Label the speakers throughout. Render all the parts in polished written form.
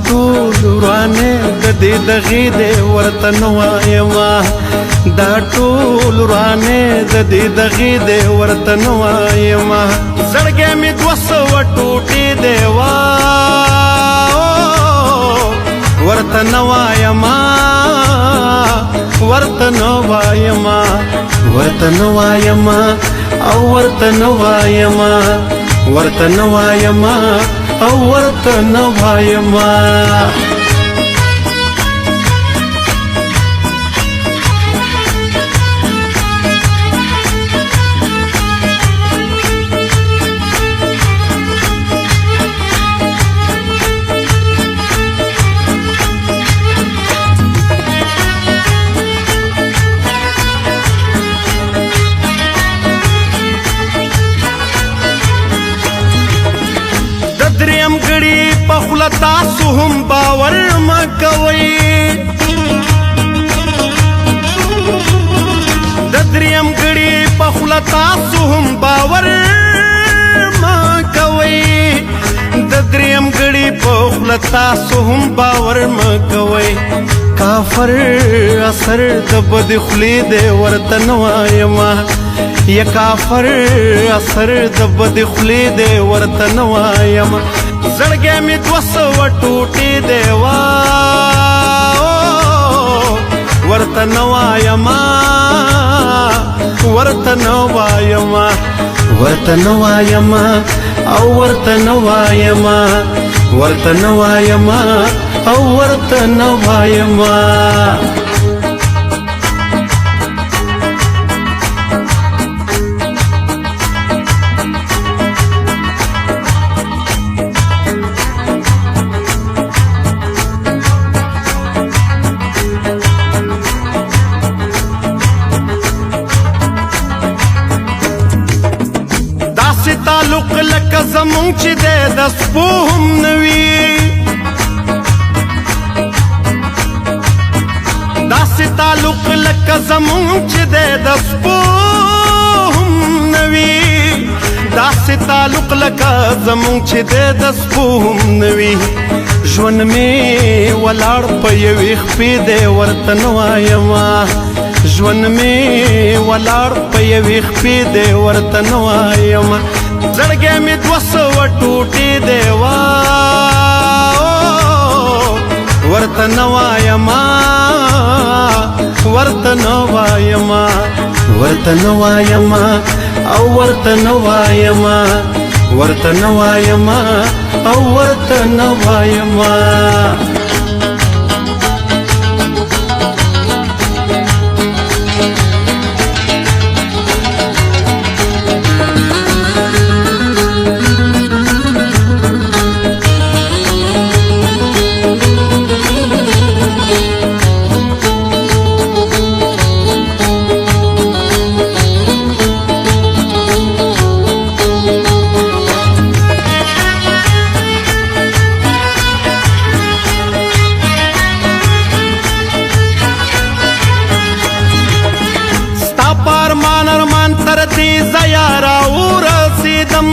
Speaker 1: ټول ورانه د دې دغې د ورته نه وایما دا ټول ورانه د دې دغې د ورته نه وایما زړګی مې دوه سوه ټوټې دی ورته نه وایما ورته نه وایما ورته نه وایما او ورته نه وایما ورته نه وایما او ورته نه وایما دریم غړي په خوله تاسو هم باور مه کوئ د دریم غړي په خوله تاسو هم باور مه کوئ د دریم غړي په خوله تاسو هم باور مه کوئ کافر اثر د بد خولې دی ورته نه وایما یا کافر اثر د بد خولې دی ورته نه وایما زړګی مې دوه سوه ټوټې دی ورته نه وایما ورته نه وایما ورته نه وایما او ورته نه وایما ورته نه وایما او ورته نه وایما تعلق لکه زمونږ چې دی د سپو هم نه وي داسې تعلق لکه زمونږ چې دی د سپو هم نه وي داسې تعلق لکه زمونږ چې دی د سپو هم نه وي ژوند مې ولاړ په یوې خپې دی ورته نه وایما ژوند مې ولاړ په یوې خپې دی ورته نه وایما زړګی مې دوه سوه ټوټې دی ورته نه وایما ورته نه وایما ورته نه وایما او ورته نه وایما ورته نه وایما او ورته نه وایما ارمان ارمان تر دې ځایه راورسېدم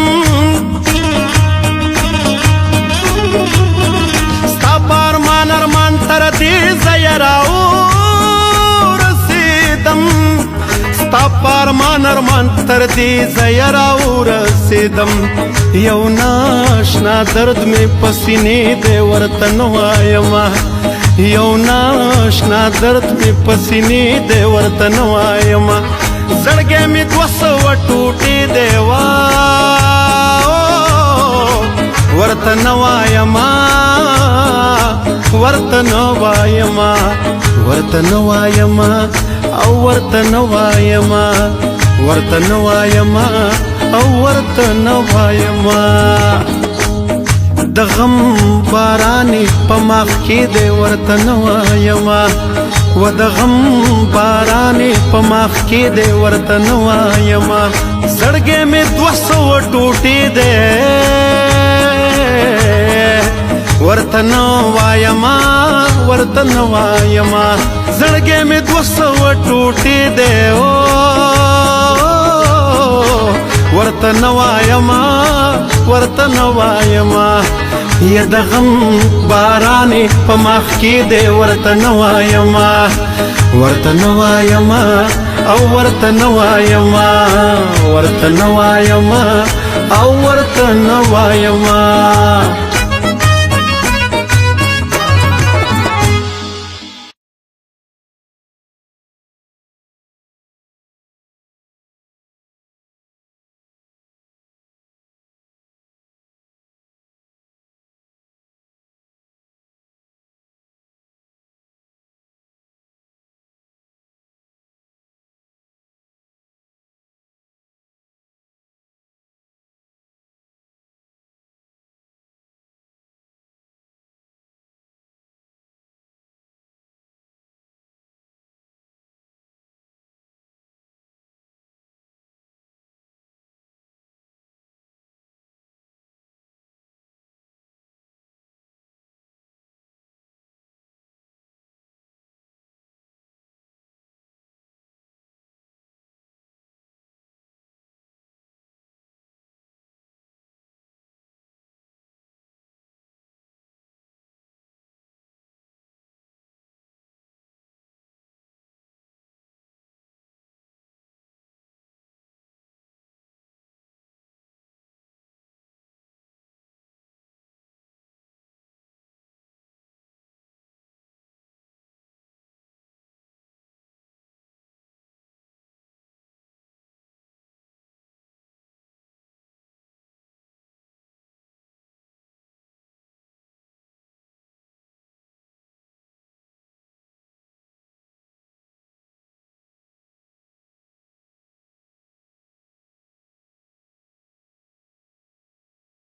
Speaker 1: ستا په ارمان ارمان تر دې ځایه راورسېدم ستا په ارمان ارمان تر دې ځایه راورسېدم یو ناشنا درد مې په سینې دی ورته نه وایما یو ناشنا درد مې په سینې دی ورته نه وایما زړګی مې دوه سوه ټوټې دی ورته نه وایما ورته نه وایما ورته نه وایما او ورته نه وایما ورته نه وایما او ورته نه وایما د غم بارانې په مخ کې دی ورته نه وایما و د غم بارانې په مخ کې دی ورته نه وایما زړګی مې دوه سوه ټوټې دی ورته نه وایما ورته نه وایما زړګی مې دوه سوه ټوټې دی ورته نه وایما ورته نه وایما یا د غم بارانې په مخ کې دی ورته نه وایما ورته نه وایما او ورته نه وایما ورته نه وایما او ورته نه وایما